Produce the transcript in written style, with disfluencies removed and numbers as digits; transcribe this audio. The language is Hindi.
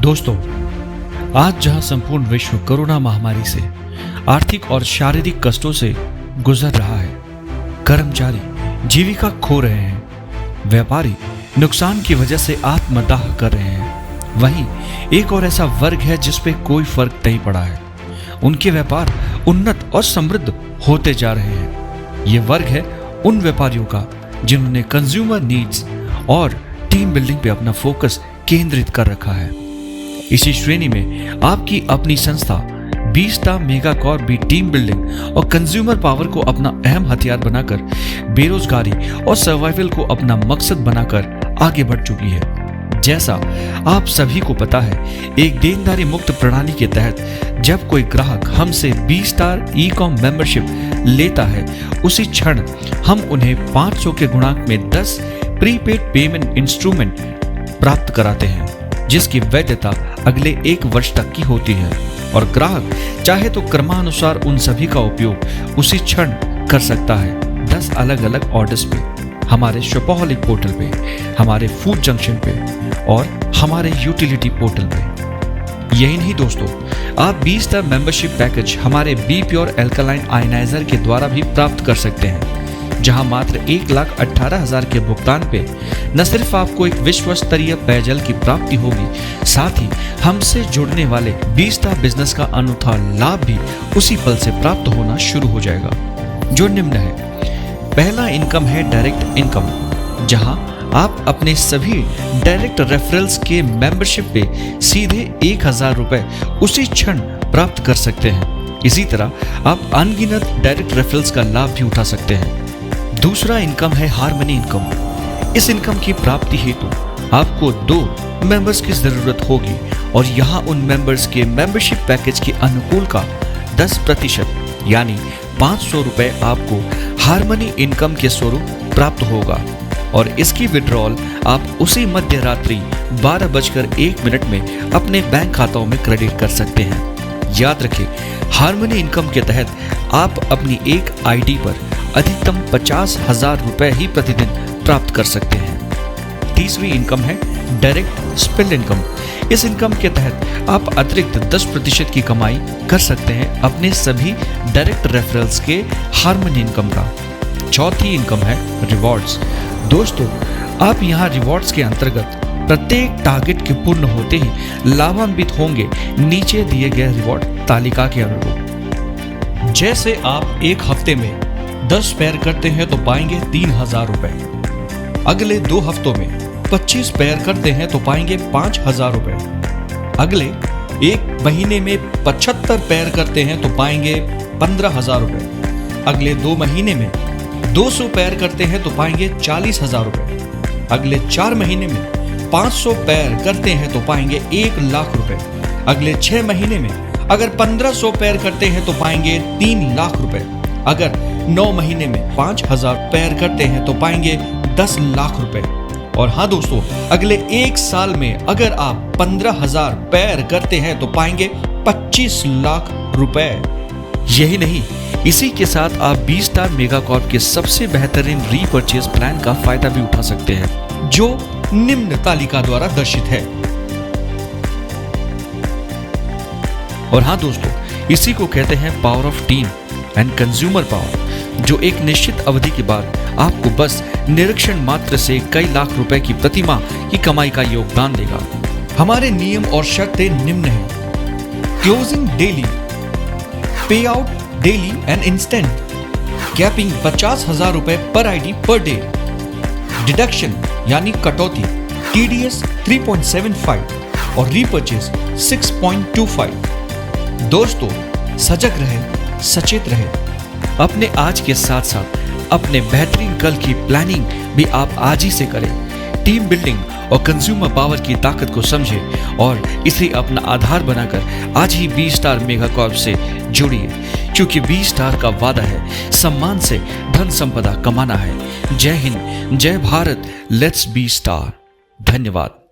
दोस्तों, आज जहां संपूर्ण विश्व कोरोना महामारी से आर्थिक और शारीरिक कष्टों से गुजर रहा है, कर्मचारी जीविका खो रहे हैं, व्यापारी नुकसान की वजह से आत्मदाह कर रहे हैं, वहीं एक और ऐसा वर्ग है जिस पे कोई फर्क नहीं पड़ा है। उनके व्यापार उन्नत और समृद्ध होते जा रहे हैं। ये वर्ग है उन व्यापारियों का जिन्होंने कंज्यूमर नीड्स और टीम बिल्डिंग पे अपना फोकस केंद्रित कर रखा है। इसी श्रेणी में आपकी अपनी संस्था B-Star मेगाकॉर्प भी टीम बिल्डिंग और कंज्यूमर पावर को अपना अहम हथियार बनाकर बेरोजगारी और सर्वाइवल को अपना मकसद बनाकर आगे बढ़ चुकी है। जैसा आप सभी को पता है, एक देनदारी मुक्त प्रणाली के तहत जब कोई ग्राहक हमसे B-Star ई-कॉम मेंबरशिप लेता है, उसी क्षण हम उन्हें 500 के गुणांक में 10 प्रीपेड पेमेंट इंस्ट्रूमेंट प्राप्त कराते हैं, जिसकी वैधता अगले 1 वर्ष तक की होती है और ग्राहक चाहे तो क्रमानुसार उन सभी का उपयोग उसी क्षण कर सकता है 10 अलग अलग ऑर्डर्स पे, हमारे शॉपहॉलिक पोर्टल पे, हमारे फूड जंक्शन पे और हमारे यूटिलिटी पोर्टल पे। यही नहीं दोस्तों, आप B-Star मेंबरशिप पैकेज हमारे बी प्योर एल्कलाइन आयनाइजर के द्वारा भी प्राप्त कर सकते हैं, जहां मात्र 1,18,000 के भुगतान पे न सिर्फ आपको एक विश्व स्तरीय पेयजल की प्राप्ति होगी, साथ ही हमसे जुड़ने वाले B-Star बिजनेस का अनूठा लाभ भी उसी पल से प्राप्त होना शुरू हो जाएगा, जो निम्न है। पहला इनकम है डायरेक्ट इनकम, जहां आप अपने सभी डायरेक्ट रेफरल्स के मेंबरशिप पे सीधे 1,000 रुपए उसी क्षण प्राप्त कर सकते हैं। इसी तरह आप अनगिनत डायरेक्ट रेफरल्स का लाभ भी उठा सकते हैं। दूसरा इनकम है हार्मनी इनकम। इस इनकम की प्राप्ति हेतु आपको 2 मेंबर्स की जरूरत होगी और यहाँ उन मेंबर्स के मेंबरशिप पैकेज के अनुकूल का 10% यानी 500 रुपए आपको हार्मनी इनकम के स्वरूप प्राप्त होगा और इसकी विड्रॉल आप उसी मध्य रात्रि 12:01 में अपने बैंक खाताओं में क्रेडिट कर सकते हैं। याद रखें, हार्मनी इनकम के तहत आप अपनी एक आईडी पर अधिकतम 50,000 रुपए ही प्रतिदिन प्राप्त कर सकते हैं। तीसरी इनकम है डायरेक्ट स्पिल इनकम। इस इनकम के तहत आप अतिरिक्त 10% की कमाई कर सकते हैं अपने सभी डायरेक्ट रेफरल्स के हार्मनी इनकम का। चौथी इनकम है रिवॉर्ड्स। दोस्तों, आप यहाँ रिवॉर्ड्स के अंतर्गत प्रत्येक टारगेट के पूर्ण होते ही लाभान्वित होंगे नीचे दिए गए रिवॉर्ड तालिका के अनुरूप। जैसे आप एक हफ्ते में 10 पैर करते हैं तो पाएंगे 3,000 रुपए, अगले 2 हफ्तों में 25 पैर करते हैं तो पाएंगे 5,000 रुपए, अगले 1 महीने में 75 पैर करते हैं तो पाएंगे 15,000 रुपए, अगले 2 महीने में 200 पैर करते हैं तो पाएंगे 40,000 रुपए, अगले 4 महीने में 500 पैर करते हैं तो पाएंगे 1,00,000 रुपए, अगले 6 महीने में अगर 1,500 पैर करते हैं तो पाएंगे 3,00,000 रुपए, अगर 9 महीने में 5,000 पैर करते हैं तो पाएंगे 10,00,000 रुपए। और हाँ दोस्तों, अगले 1 साल में अगर आप 15,000 पैर करते हैं तो पाएंगे 25,00,000 रुपए। यही नहीं, इसी के साथ आप B-Star मेगाकॉर्प के सबसे बेहतरीन रीपर्चेज प्लान का फायदा भी उठा सकते हैं, जो निम्न तालिका द्वारा दर्शित है। और हाँ दोस्तों, इसी को कहते हैं power of team and consumer power, जो एक निश्चित अवधि के बाद आपको बस निरीक्षण मात्र से कई लाख रुपए की प्रतिमाह की कमाई का योगदान देगा। हमारे नियम और शर्तें निम्न हैं। क्लोजिंग डेली, पे out daily and instant, capping 50,000 रुपए पर आईडी पर डे, डिडक्शन यानी कटौती TDS 3.75 और रीपर्चेज 6.25। दोस्तों, सजग रहे, सचेत रहे। अपने आज के साथ साथ अपने बेहतरीन कल की प्लानिंग भी आप आज ही से करें। टीम बिल्डिंग और कंज्यूमर पावर की ताकत को समझें और इसे अपना आधार बनाकर आज ही B-Star मेगाकॉर्प से जुड़िए, क्योंकि B-Star का वादा है सम्मान से धन संपदा कमाना है। जय हिंद, जय भारत, लेट्स B-Star। धन्यवाद।